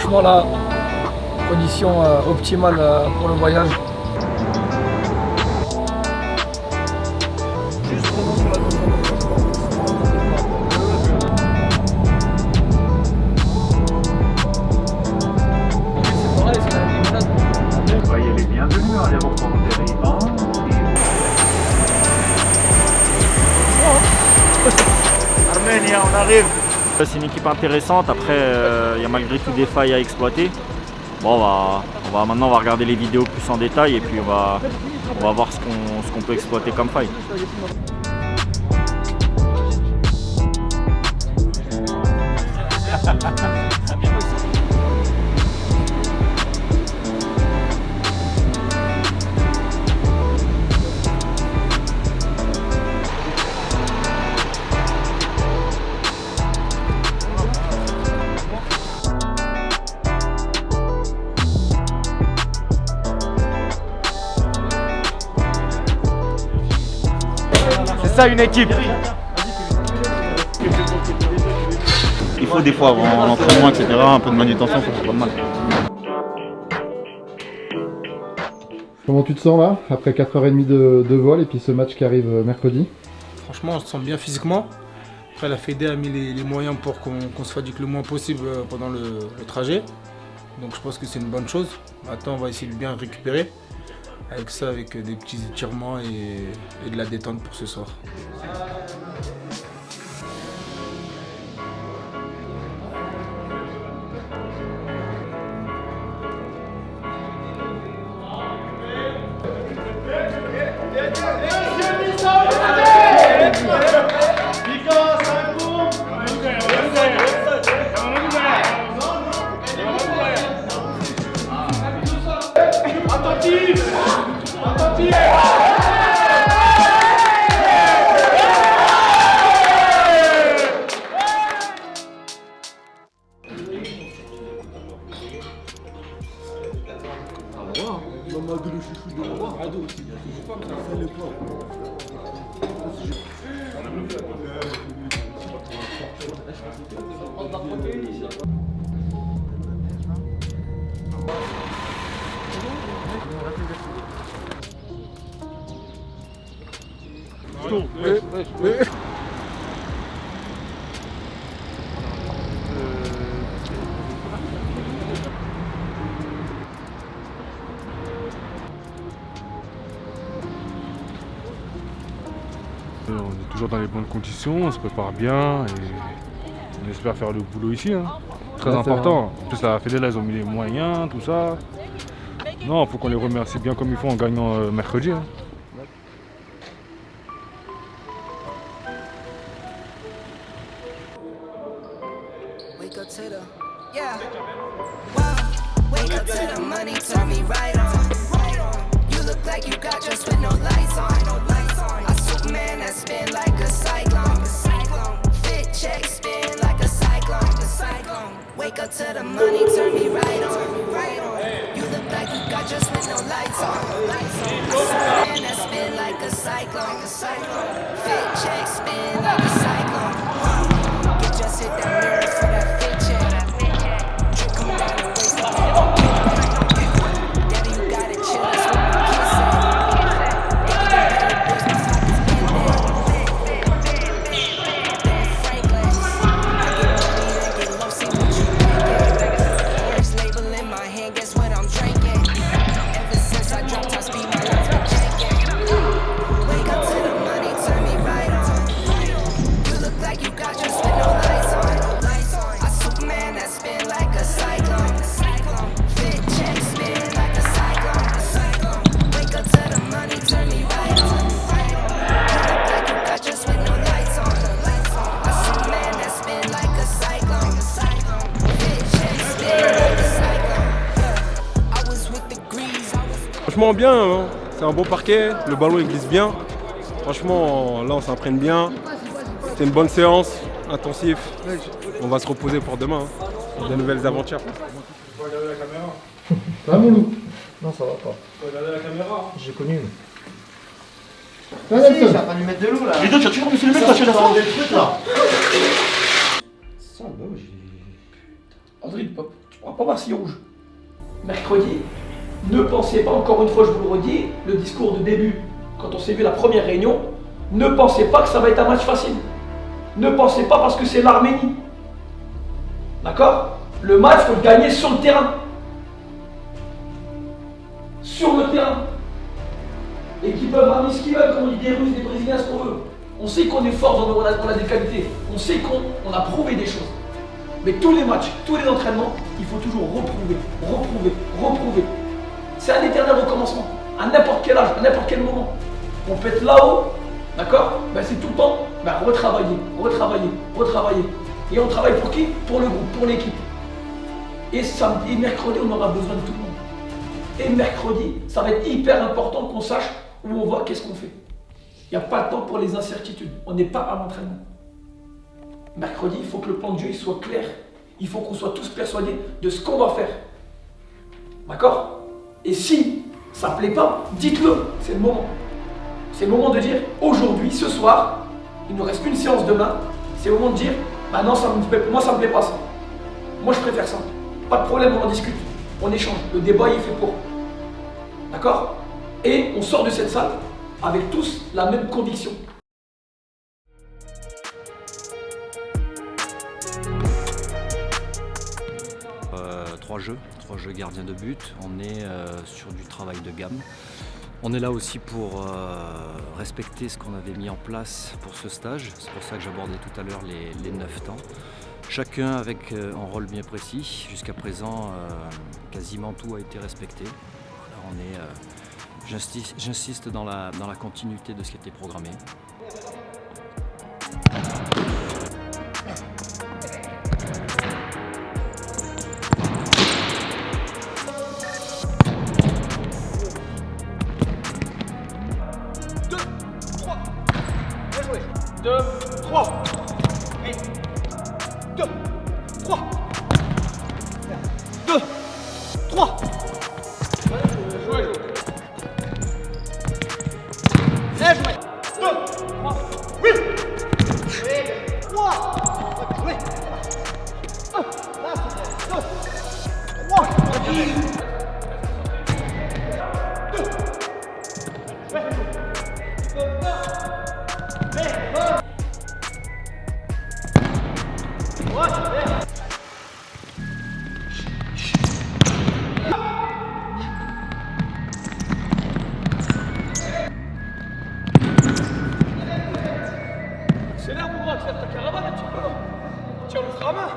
franchement là, condition optimale pour le voyage. Soyez les bienvenus à l'aéroport dérivant. Arménie, on arrive. C'est une équipe intéressante, après il y a malgré tout des failles à exploiter. Bon, maintenant on va regarder les vidéos plus en détail et puis on va voir ce qu'on peut exploiter comme faille. C'est ça une équipe. Il faut des fois avant l'entraînement, etc., un peu de manutention, faut pas de mal. Comment tu te sens là, après 4h30 de vol et puis ce match qui arrive mercredi? Franchement, on se sent bien physiquement. Après, la Fédé a mis les moyens pour qu'on se fatigue le moins possible pendant le trajet. Donc je pense que c'est une bonne chose. Maintenant, on va essayer de bien récupérer. Avec ça, avec des petits étirements et de la détente pour ce soir. On est toujours dans les bonnes conditions, on se prépare bien et on espère faire le boulot ici. Hein. Très important. En plus, la Fédé, là, ils ont mis les moyens, tout ça. Non, il faut qu'on les remercie bien comme il faut en gagnant mercredi. Hein. Wake up to the money, turn me right on. You look like you got just with no lights on. Man, that spin like a cyclone. Fit check, spin like a cyclone. You just hit that mirror for that fit check. Drip come down the waist like that. Daddy, you gotta chill, that's what my kids say. Frank glass. I get money, then get low, see what you Franchement bien, hein. C'est un beau parquet, le ballon il glisse bien. Franchement là on s'entraîne bien. C'est une bonne séance, intensif. On va se reposer pour demain, hein. Pour de nouvelles aventures. Tu vas regarder la caméra. Ça va mon loup? Non ça va pas. Tu vas regarder la caméra. J'ai connu une. Vas-y, j'ai pas lui mettre de l'eau là. Les deux, tu as toujours mis le mec, tu as la des trucs là. Ça, bah oui, j'ai. André, tu On va pas voir s'il rouge. Mercredi, ne pensez pas, encore une fois je vous le redis, le discours de début, quand on s'est vu la première réunion, ne pensez pas que ça va être un match facile. Ne pensez pas parce que c'est l'Arménie. D'accord? Le match, il faut le gagner sur le terrain. Sur le terrain. Et qui peuvent ramener ce qu'ils veulent, comme on dit des Russes, des Brésiliens, ce qu'on veut. On sait qu'on est fort, on a des qualités. On sait qu'on a prouvé des choses. Mais tous les matchs, tous les entraînements, il faut toujours reprouver. C'est un éternel recommencement. À n'importe quel âge, à n'importe quel moment. On peut être là-haut, d'accord? Ben c'est tout le temps retravailler. Et on travaille pour qui? Pour le groupe, pour l'équipe. Et samedi, mercredi, on aura besoin de tout le monde. Et mercredi, ça va être hyper important qu'on sache où on va, qu'est-ce qu'on fait. Il n'y a pas le temps pour les incertitudes. On n'est pas à l'entraînement. Mercredi, il faut que le plan de jeu il soit clair. Il faut qu'on soit tous persuadés de ce qu'on va faire. D'accord? Et si ça ne plaît pas, dites-le. C'est le moment. C'est le moment de dire, aujourd'hui, ce soir, il ne reste qu'une séance demain. C'est le moment de dire, bah non, moi ça me plaît pas ça. Moi je préfère ça. Pas de problème, on en discute. On échange. Le débat il est fait pour. D'accord? Et on sort de cette salle avec tous la même conviction. Trois jeux gardiens de but. On est sur du travail de gamme. On est là aussi pour respecter ce qu'on avait mis en place pour ce stage. C'est pour ça que j'abordais tout à l'heure les 9 temps. Chacun avec un rôle bien précis. Jusqu'à présent, quasiment tout a été respecté. Voilà, j'insiste dans la continuité de ce qui était programmé. C'est l'air mon droit, c'est ta caravane un petit peu. Tiens, on le fera à main.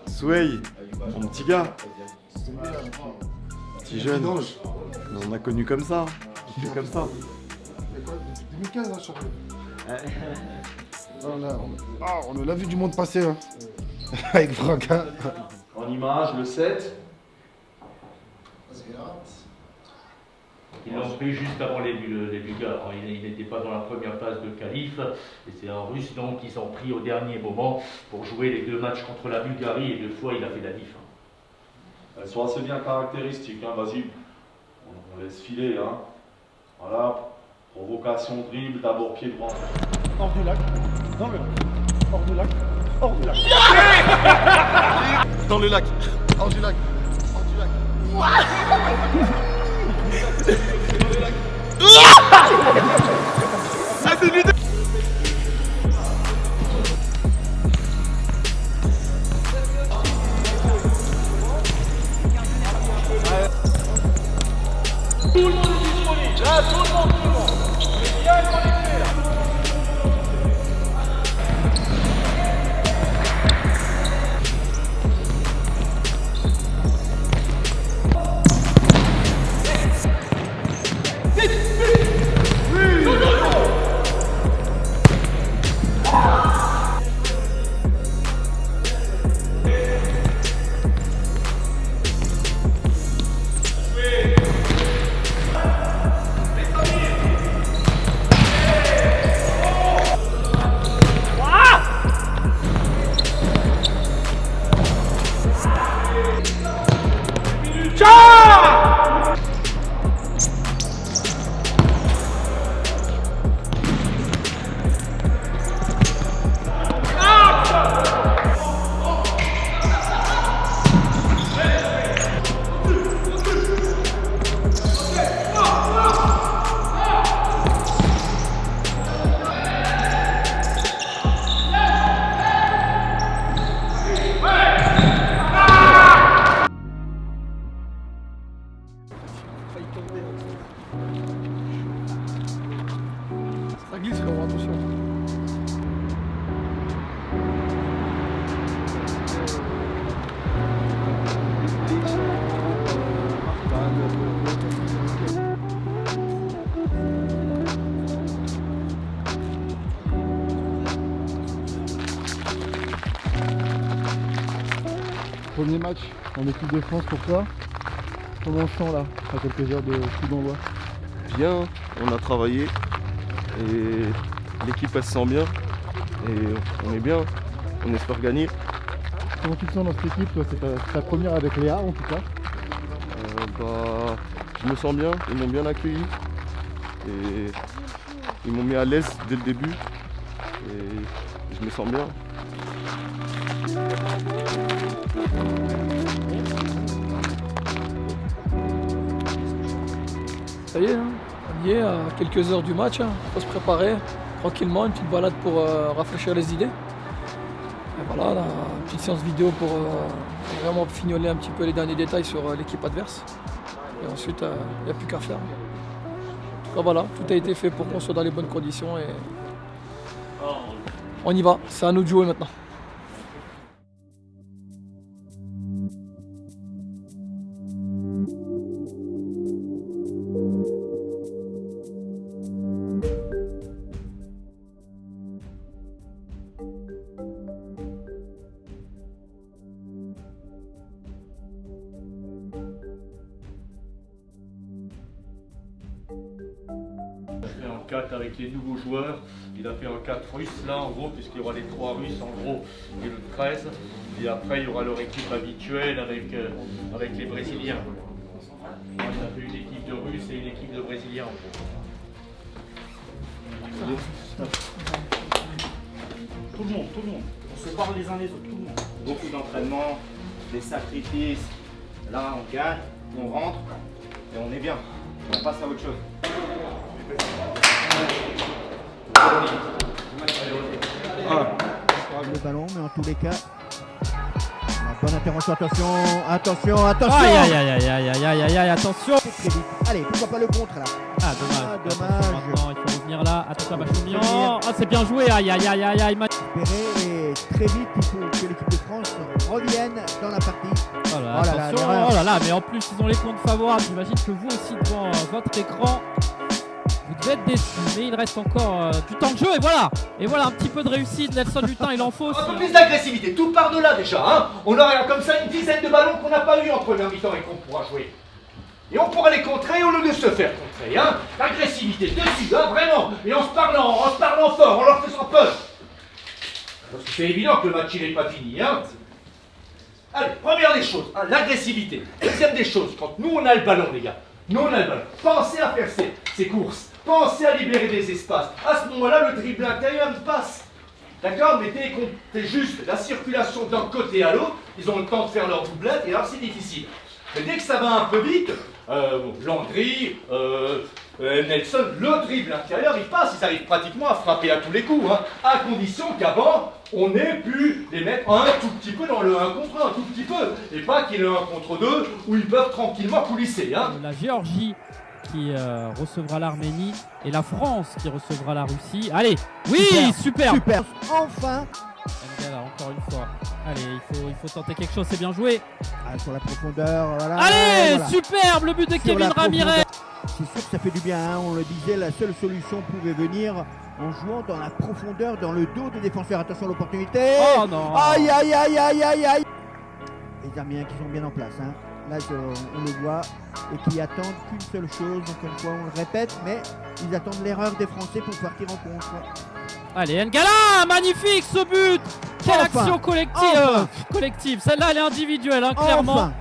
Souey, mon petit gars, petit jeune, on a connu comme ça, fait comme ça. Depuis 2015, hein, Charles. On a vu du monde passer, hein. Avec Franca. En image, le 7. Ils l'ont pris juste avant les Bulgares. Il n'était pas dans la première phase de qualif. Et c'est un Russe donc qu'ils ont pris au dernier moment pour jouer les 2 matchs contre la Bulgarie. Et 2 fois, il a fait la diff. Elles sont assez bien caractéristiques, hein. Vas-y, on laisse filer. Hein. Voilà, provocation, dribble, d'abord pied droit. Hors du lac, dans le lac, hors du lac, hors du lac. Dans le lac, hors du lac, hors du lac. Ah, c'est lui. Tout le monde est disponible. Là, tout le monde. Bien connecté là. Ça glisse, frérot, attention. Premier match en équipe de France pour toi. Comment on se sent là, à quelques heures de coup d'envoi? Bien, on a travaillé et l'équipe elle se sent bien et on est bien, on espère gagner. Comment tu te sens dans cette équipe? Toi, c'est ta première avec Léa en tout cas. Je me sens bien, ils m'ont bien accueilli et ils m'ont mis à l'aise dès le début et je me sens bien. Ça y est, hein, on y est à quelques heures du match, il faut se préparer tranquillement, une petite balade pour rafraîchir les idées. Et voilà, une petite séance vidéo pour vraiment fignoler un petit peu les derniers détails sur l'équipe adverse. Et ensuite, il n'y a plus qu'à faire. En tout cas, voilà, tout a été fait pour qu'on soit dans les bonnes conditions et on y va, c'est à nous de jouer maintenant. En 4 avec les nouveaux joueurs, il a fait un 4 russe là en gros, puisqu'il y aura les 3 russes en gros et le 13, et après il y aura leur équipe habituelle avec les Brésiliens. Il a fait une équipe de Russes et une équipe de Brésiliens en gros. Tout le monde. On se parle les uns les autres, tout le monde. Beaucoup d'entraînement, des sacrifices. Là, on gagne, on rentre et on est bien. On passe à autre chose. Le ballon, mais en tous les cas, la bonne intervention. Attention. Aïe, attention. Très vite. Allez, pourquoi pas le contre là. Ah, dommage. Maintenant, il faut revenir là. Attention à Machounian. Revenir. C'est bien joué. Aïe. Et très vite, il faut que l'équipe de France revienne dans la partie. Oh là là, mais en plus, ils ont les comptes favorables. J'imagine que vous aussi, devant votre écran, vous devez être déçus. Mais il reste encore du temps de jeu. Et voilà, un petit peu de réussite. Nelson Lutin, il en faut aussi. Un peu plus d'agressivité, tout part de là déjà. Hein. On aura là comme ça une dizaine de ballons qu'on n'a pas eu en première mi-temps et qu'on pourra jouer. Et on pourra les contrer au lieu de se faire contrer. Hein. L'agressivité dessus, hein, vraiment. Et en se parlant fort, en leur faisant peur. Parce que c'est évident que le match il n'est pas fini. Hein. Allez, première des choses, hein, l'agressivité. Deuxième des choses, quand nous on a le ballon, les gars. Pensez à faire ces courses. Pensez à libérer des espaces. À ce moment-là, le dribble intérieur il passe. D'accord? Mais dès qu'on fait juste la circulation d'un côté à l'autre, ils ont le temps de faire leur doublette et alors c'est difficile. Mais dès que ça va un peu vite, Landry, Nelson, le dribble intérieur, il passe. Ils arrivent pratiquement à frapper à tous les coups. Hein, à condition qu'avant, on ait pu les mettre un tout petit peu dans le 1 contre 1, un tout petit peu. Et pas qu'il y ait le 1 contre 2 où ils peuvent tranquillement coulisser. Hein. La Géorgie qui recevra l'Arménie et la France qui recevra la Russie. Allez, oui, super. Enfin. Ngala, encore une fois. Allez, il faut tenter quelque chose, c'est bien joué. Sur la profondeur, voilà. Allez, superbe le but de Kevin Ramirez. C'est sûr que ça fait du bien, hein. On le disait, la seule solution pouvait venir en jouant dans la profondeur, dans le dos des défenseurs. Attention à l'opportunité. Oh non. Aïe. Les Arméniens qui sont bien en place, hein. Là, on le voit, et qui attendent qu'une seule chose, encore une fois, on le répète, mais ils attendent l'erreur des Français pour partir en contre. Allez, Ngala, magnifique ce but. Quelle action collective. Celle-là, elle est individuelle, hein, clairement.